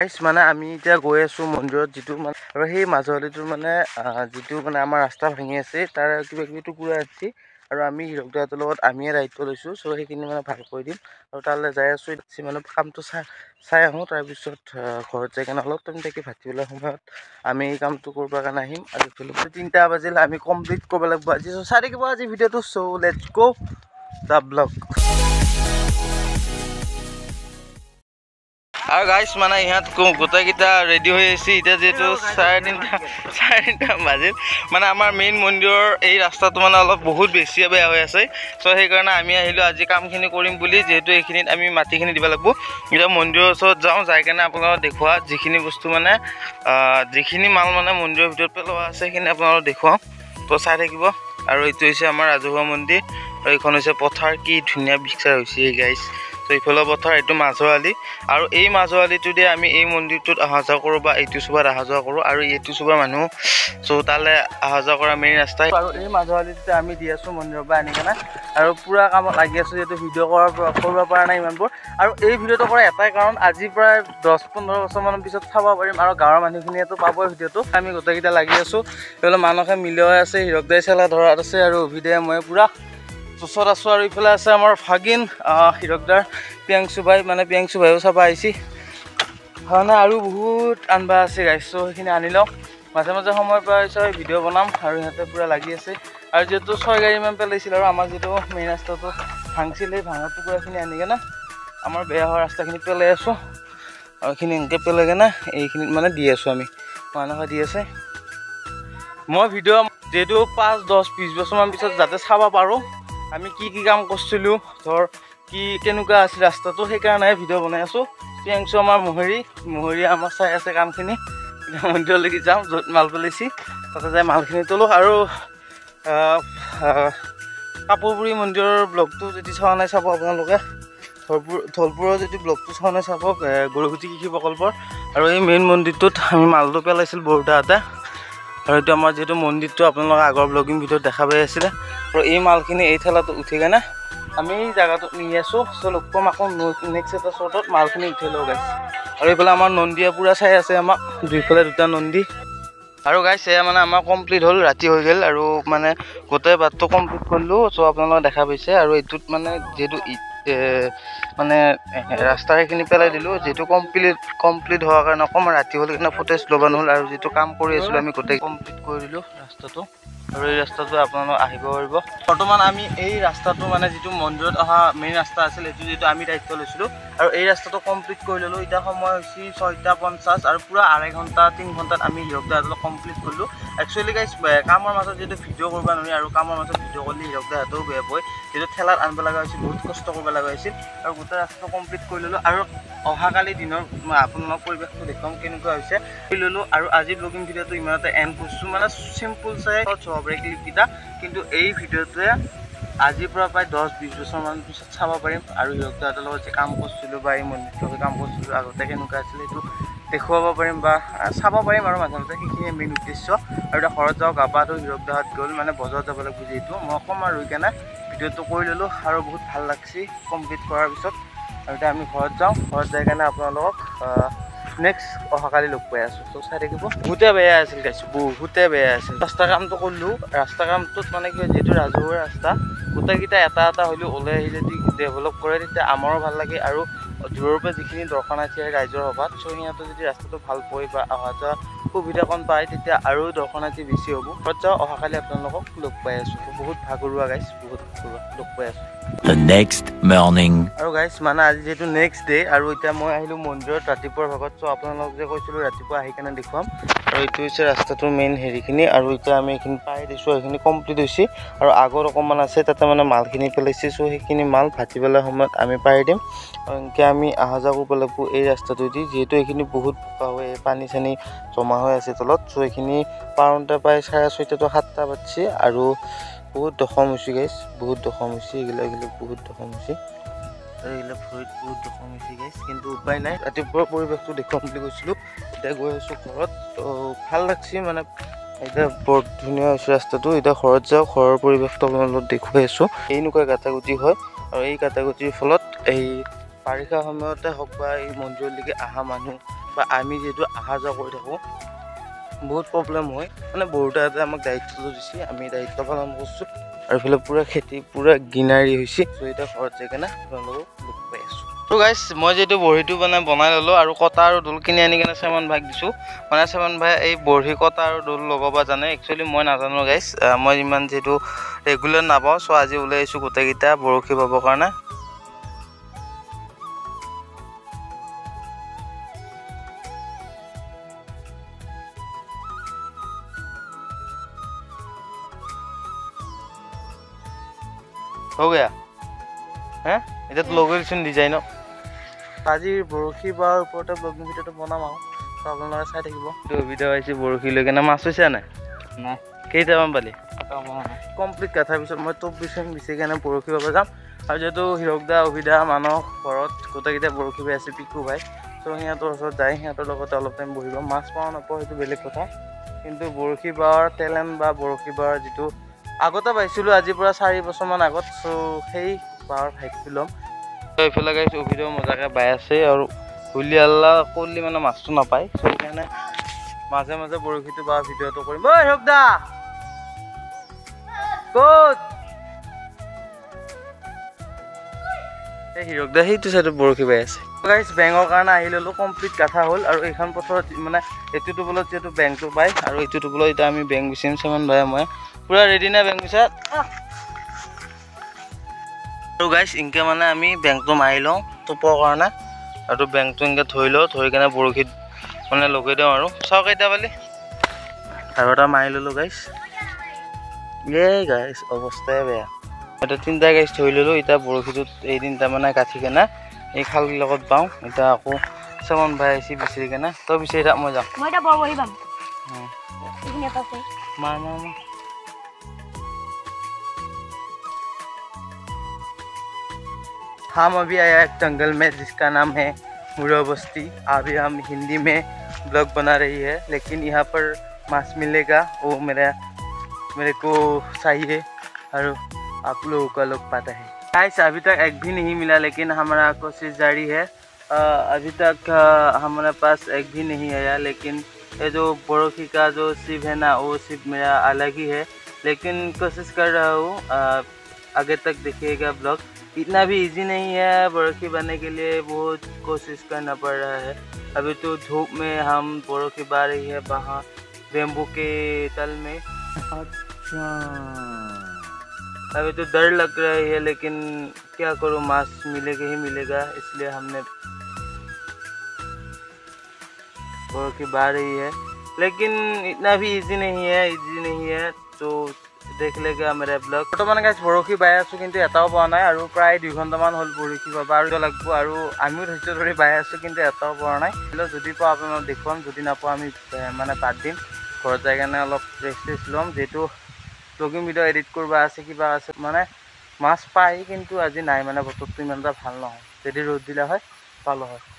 গাইছ মানে আমি এতিয়া গৈ আছো মন্দিৰত যিটো মানে আৰু সেই মাজুলীটোৰ মানে যিটো মানে আমাৰ ৰাস্তা ভাঙি আছে তাৰ কিবা কিবি টুকুৰা আছে আৰু আমি হিৰকদাহঁতৰ লগত আমিয়ে দায়িত্ব লৈছোঁ চ' সেইখিনি মানে ভাল কৰি দিম আৰু তালৈ যাই আছোঁ মানে কামটো চাই আহোঁ তাৰপিছত ঘৰত যাই কেনে অলপ টাইম থাকি ভাটিবেলা সময়ত আমি এই কামটো কৰিব কাৰণে আহিম আৰু 3টা বাজিলে আমি কমপ্লিট কৰিব লাগিব আজি চ' চাই থাকিব আজি ভিডিঅ'টো চ' লেটছ গো দ্য ব্লগ। আৰু গাইছ মানে ইহঁত গোটেইকেইটা ৰেডি হৈ আছে এতিয়া যিহেতু 3:30 বাজিল মানে আমাৰ মেইন মন্দিৰৰ এই ৰাস্তাটো মানে অলপ বহুত বেছি বেয়া হৈ আছে চ' সেইকাৰণে আমি আহিলোঁ আজি কামখিনি কৰিম বুলি যিহেতু এইখিনিত আমি মাটিখিনি দিব লাগিব এতিয়া মন্দিৰৰ ওচৰত যাওঁ যাই কেনে আপোনালোকক দেখুওৱা যিখিনি বস্তু মানে যিখিনি মাল মানে মন্দিৰৰ ভিতৰত পেলোৱা আছে সেইখিনি আপোনালোকক দেখুৱাওঁ তো চাই থাকিব। আৰু এইটো হৈছে আমাৰ ৰাজহুৱা মন্দিৰ আৰু এইখন হৈছে পথাৰ কি ধুনীয়া পিকচাৰ হৈছে এই গাইছ তো এইফালৰ পথাৰ এইটো মাজুৱালী আৰু এই মাজুৱালীটোতে আমি এই মন্দিৰটোত অহা যোৱা কৰোঁ বা এইটো চুবাত অহা যোৱা কৰোঁ আৰু এইটো চুবাৰ মানুহ চ' তালৈ অহা যোৱা কৰা মেইন ৰাস্তা আৰু এই মাজুৱালীটোতে আমি দি আছোঁ মন্দিৰৰ পৰা আনি কেনে আৰু পূৰা কামত লাগি আছোঁ যিহেতু ভিডিঅ' কৰিব পৰা নাই ইমানবোৰ আৰু এই ভিডিঅ'টো কৰা এটাই কাৰণ আজি প্ৰায় 10-15 বছৰমানৰ পিছত চাব পাৰিম আৰু গাঁৱৰ মানুহখিনিয়েতো পাবই ভিডিঅ'টো আমি গোটেইকেইটা লাগি আছোঁ এইফালে মানুহে মিলি আছে হিৰকদাই চেলা ধৰাত আছে আৰু অভিদায়ে মই পূৰা ওচৰত আছোঁ আৰু ইফালে আছে আমাৰ ভাগিন হিৰকদাৰ পিয়াংশু ভাইও চাব আহিছে মানে আৰু বহুত আনবা আছে গাইছ চ' সেইখিনি আনি লওঁ মাজে মাজে সময় পোৱা হৈছে ভিডিঅ' বনাম আৰু সিহঁতে পূৰা লাগি আছে আৰু যিহেতু 6 গাড়ীমান পেলাইছিল আৰু আমাৰ যিটো মেইন ৰাস্তাটো ভাঙছিল সেই ভাঙা টুকুৰাখিনি আনি কেনে আমাৰ বেয়া হোৱা ৰাস্তাখিনি পেলাই আছোঁ আৰু এইখিনি এনেকৈ পেলাই কেনে এইখিনিত মানে দি আছোঁ আমি মানুহে দি আছে মই ভিডিঅ' যিহেতু 5-10-20 বছৰমান পিছত যাতে চাব পাৰোঁ আমি কি কাম কৰিছিলোঁ ধৰ কি কেনেকুৱা আছিল ৰাস্তাটো সেইকাৰণে ভিডিঅ' বনাই আছোঁ। পিয়াংশু আমাৰ মহৰি আমাৰ চাই আছে কামখিনি মন্দিৰলৈকে যাওঁ য'ত মাল পেলাইছি তাতে যাই মালখিনি তোলোঁ আৰু কাপোৰপুৰি মন্দিৰৰ ব্লগটো যদি চোৱা নাই চাব আপোনালোকে ধলপুৰৰ যদি ব্লগটো চোৱা নাই চাব গৰুগুটি কৃষি প্ৰকল্পৰ আৰু এই মেইন মন্দিৰটোত আমি মালটো পেলাইছিল বৰুদাহঁতে আৰু এইটো আমাৰ যিহেতু মন্দিৰটো আপোনালোকে আগৰ ব্লগিং ভিডিঅ'ত দেখা পাই আছিলে আৰু এই মালখিনি এই ঠেলাটো উঠি কেনে আমি এই জাগাটোত নি আছোঁ চ' লগ পাম আকৌ নেক্সট এটা শ্বৰ্টত মালখিনি উঠাই লওঁ গাইছ আৰু এইফালে আমাৰ নন্দীয়ে পূৰা চাই আছে আমাক দুইফালে 2টা নন্দী আৰু গাইছ এয়া মানে আমাৰ কমপ্লিট হ'ল ৰাতি হৈ গ'ল আৰু মানে গোটেই বাটটো কমপ্লিট কৰিলোঁ চ' আপোনালোকে দেখা পাইছে আৰু এইটোত মানে যিহেতু মানে ৰাস্তা সেইখিনি পেলাই দিলোঁ যিহেতু কমপ্লিট হোৱাৰ কাৰণে অকণমান ৰাতি হ'ল কিন্তু ফুটেজ ল'ব নহ'ল আৰু যিটো কাম কৰি আছিলোঁ আমি গোটেই কমপ্লিট কৰি দিলোঁ ৰাস্তাটো আৰু এই ৰাস্তাটো আপোনালোক আহিব পাৰিব বৰ্তমান আমি এই ৰাস্তাটো মানে যিটো মন্দিৰত অহা মেইন ৰাস্তা আছিল সেইটো যিটো আমি দায়িত্ব লৈছিলোঁ আৰু এই ৰাস্তাটো কমপ্লিট কৰি ল'লোঁ এতিয়া সময় হৈছে 6:50 আৰু পূৰা 2.5 ঘণ্টা 3 ঘণ্টাত আমি হিৰকদাহঁতক কমপ্লিট কৰিলোঁ একচুৱেলি গাইছ কামৰ মাজত যিহেতু ভিডিঅ' কৰিব নোৱাৰি আৰু কামৰ মাজত ভিডিঅ' কৰিলে হিৰকদাহঁতেও বেয়া পায় যিহেতু ঠেলাত আনিব লগা হৈছিল বহুত কষ্ট কৰিব লগা হৈছিল আৰু গোটেই ৰাস্তাটো কমপ্লিট কৰি ল'লোঁ আৰু অহাকালি দিনৰ আপোনালোক পৰিৱেশটো দেখুৱাম কেনেকুৱা হৈছে কৰি ল'লোঁ আৰু আজি ব্লগিং ভিডিঅ'টো ইমানতে এণ্ড কৰিছোঁ মানে চিম্পুল চাই ব্ৰেক ক্লিপকেইটা কিন্তু এই ভিডিঅ'টোৱে আজিৰ পৰা প্ৰায় 10-20 বছৰমান পিছত চাব পাৰিম আৰু হিৰকদাহঁতৰ লগত যে কাম কৰিছিলোঁ বা এই মন্দিৰটোত কাম কৰিছিলোঁ আগতে কেনেকুৱা আছিলে সেইটো দেখুৱাব পাৰিম বা চাব পাৰিম আৰু মাজে মাজে সেইখিনিয়ে মেইন উদ্দেশ্য আৰু এতিয়া ঘৰত যাওঁ গা পা ধুই হিৰকদাহঁত গ'ল মানে বজাৰত যাব লাগিব যিহেতু মই অকণমান ৰৈ কেনে ভিডিঅ'টো কৰি ল'লোঁ আৰু বহুত ভাল লাগছি কমপ্লিট কৰাৰ পিছত আৰু এতিয়া আমি ঘৰত যাওঁ ঘৰত যাই কেনে আপোনালোকক নেক্সট অহাকালি লগ পাই আছোঁ চ' চাই থাকিব বহুতে বেয়া আছিল গাইছোঁ বহুতে বেয়া আছিল ৰাস্তাৰ কামটো কৰিলোঁ ৰাস্তা কামটোত মানে কি যিহেতু ৰাজহুৱা ৰাস্তা গোটেইকেইটা এটা হ'লেও ওলাই আহি যদি ডেভেলপ কৰে তেতিয়া আমাৰো ভাল লাগে আৰু দূৰৰ পৰা যিখিনি দৰ্শনাৰ্থী আহে ৰাইজৰ সভাত চ' সিহঁতে যদি ৰাস্তাটো ভাল পায় বা অহা যোৱা সুবিধাকণ পায় তেতিয়া আৰু দৰ্শনাৰ্থী বেছি হ'ব ঘৰত যাওঁ অহাকালি আপোনালোকক লগ পাই আছোঁ বহুত ভাগৰুৱা গাইছ বহুত ভাগৰুৱা লগ পাই আছোঁ আৰু গাইছ মানে আজি যিহেতু নেক্সট ডে আৰু এতিয়া মই আহিলোঁ মন্দিৰত ৰাতিপুৱাৰ ভাগত চ' আপোনালোক যে কৈছিলোঁ ৰাতিপুৱা আহি কেনে দেখুৱাম আৰু এইটো হৈছে ৰাস্তাটোৰ মেইন হেৰিখিনি আৰু এতিয়া আমি এইখিনি পাই দিছোঁ সেইখিনি কমপ্লিট হৈছে আৰু আগত অকণমান আছে তাতে মানে মালখিনি পেলাইছে চ' সেইখিনি মাল ভাটিবেলা সময়ত আমি পাই দিম এনেকৈ আমি অহা যোৱা কৰিব লাগিব এই ৰাস্তাটোদি যিহেতু এইখিনি বহুত বোকা হৈ পানী চানী জমা হৈ আছে তলত চ' এইখিনি পাৰোঁতে প্ৰায় 6:30-7টা বাজিছে আৰু বহুত দখম হৈছে গাইছ বহুত দখম হৈছে এইবিলাক বহুত দখম হৈছে আৰু এইবিলাক ভৰিত বহুত দখম হৈছে গাইছ কিন্তু উপায় নাই ৰাতিপুৱাৰ পৰিৱেশটো দেখুৱাম বুলি কৈছিলোঁ এতিয়া গৈ আছোঁ ঘৰত তো ভাল লাগছে মানে এতিয়া বৰ ধুনীয়া হৈছে ৰাস্তাটো এতিয়া ঘৰত যাওঁ ঘৰৰ পৰিৱেশটো আপোনালোকক দেখুৱাই আছোঁ এনেকুৱা গাঁটাগুটি হয় আৰু এই গাঁটাগুটিৰ ফলত এই বাৰিষা সময়তে হওক বা এই মন্দিৰলৈকে অহা মানুহ বা আমি যিহেতু অহা যোৱা কৰি থাকোঁ বহুত প্ৰব্লেম হয় মানে বৰুতাহঁতে আমাক দায়িত্বটো দিছে আমি দায়িত্ব পালন কৰিছোঁ আৰু এইফালে পূৰা খেতি পূৰা গ্ৰীনাৰী হৈছে চ' এতিয়া ঘৰত যাই কেনে আপোনালোকক লগ পাই আছোঁ তো গাইছ মই যিহেতু বৰশীটো মানে বনাই ল'লোঁ আৰু কটা আৰু দোল কিনি আনি কেনে চেমন ভাইক দিছোঁ মানে চেমন ভাই এই বৰশী কটা আৰু দোল লগাব জানে একচুৱেলি মই নাজানো গাইছ মই ইমান যিহেতু ৰেগুলাৰ নাপাওঁ চ' আজি ওলাই আহিছোঁ গোটেইকেইটা বৰশী পাবৰ কাৰণে हो गया हाँ এটা তো লোকেশন ডিজাইন আজি বৰশী বাৰ ওপৰতে ব্লগিং ভিডিঅ'টো বনাম আৰু তো আপোনালোকে চাই থাকিব ভিডিঅ' আহিছে বৰশী লৈ কেনে মাছ হৈছে নাই নাই কেইটামান পালি কমপ্লিট কথাৰ পিছত মই টপ বিচাৰি কেনে বৰশী বাব যাম আৰু যিহেতু হিৰকদা অভিদা মানুহ ঘৰত গোটেইকেইটা বৰশী বাই আছে পিকু ভাই তো সিহঁতৰ ওচৰত যায় সিহঁতৰ লগতে অলপ টাইম বহিব মাছ পাওঁ নাপাওঁ সেইটো বেলেগ কথা কিন্তু বৰশী বাৰ টেলেণ্ট বা বৰশী বাৰ যিটো আগতে পাইছিলোঁ আজিৰ পৰা 4 বছৰমান আগত চ' সেই বাৰ ভাইকটো ল'ম এইফালে গাইছ অভিদেও মজাকৈ বাই আছে আৰু হুলি আল্লাহ কৰিলে মানে মাছটো নাপায় চ' সেইকাৰণে মাজে মাজে বৰশীটো বা ভিডিঅ'টো কৰিম ঐ হিৰকদা ক'ত এই হিৰকদা সেইটো চাইডত বৰশী বাই আছে গাইছ বেঙৰ কাৰণে আহি ল'লোঁ কমপ্লিট কাঠা হ'ল আৰু এইখন পথাৰত মানে এইটো টোপোলত যিহেতু বেংটো পায় আৰু এইটো টোপোলত এতিয়া আমি বেং বিচাৰিম চেমন ভাই মই পুৰা ৰেডি না বেং বিচাৰ আৰু গাইছ ইনকে মানে আমি বেংটো মাৰি লওঁ টোপৰ কাৰণে আৰু বেংটো ইনকে থৈ লওঁ থৈ কেনে বৰশীত মানে লগাই দিওঁ আৰু চাওক কেইটা পালি আৰু এটা মাৰি ল'লোঁ গাইছ গাইছ অৱস্থাই বেয়া এতিয়া 3টা গাইছ থৈ ল'লোঁ এতিয়া বৰশীটোত এই 3টা মানে কাঠি কেনে এই খাল লগত পাওঁ এতিয়া আকৌ চেমন ভাই আহিছে বিচাৰি কেনে তই বিচাৰি থাক মই যাম মই এটা বৰশী পাম মাৰ মাৰ মাৰ हम अभी आया एक जंगल में जिसका नाम है मुरा बस्ती अभी हम हिंदी में ब्लॉग बना रही है लेकिन यहाँ पर मांस मिलेगा वो मेरे को चाहिए और आप लोगों का लोग पता है गाइस अभी तक एक भी नहीं मिला लेकिन हमारा कोशिश जारी है अभी तक हमारे पास एक भी नहीं आया लेकिन ये जो बरखी का जो सिप है ना वो सिप मेरा अलग ही है लेकिन कोशिश कर रहा हूँ आगे तक देखिएगा ब्लॉग इतना भी इजी नहीं है बरखी बनने के लिए बहुत कोशिश करना पड़ रहा है अभी तो धूप में हम बरखी बा रही है वहाँ बेम्बू के तल में अच्छा अभी तो डर लग रही है लेकिन क्या करूँ मांस मिलेगा ही मिलेगा इसलिए हमने बरखी बा रही है लेकिन इतना भी इजी नहीं है तो देख लेगा मेरा ब्लॉग बर्तमान गाइस बरखी बाय आছো কিন্তু এটাও পোৱা নাই আৰু প্ৰায় 2 ঘণ্টামান হ'ল বৰশী বাবা আৰু লাগব আৰু আমিও ধৈৰ্য ধৰি বাই আছো কিন্তু এটাও পোৱা নাই যদি পাও আপোনাক দেখুৱাম যদি নাপাও আমি মানে বাদ দিম ঘৰত যাই কেনে অলপ ৰেষ্ট ল'ম যেটো ব্লগিং ভিডিও এডিট কৰবা আছে কিবা আছে মানে মাছ পাই কিন্তু আজি নাই মানে বতৰটো ইমানটা ভাল নহয় যদি ৰ'দ দিলা হয় পালো হয়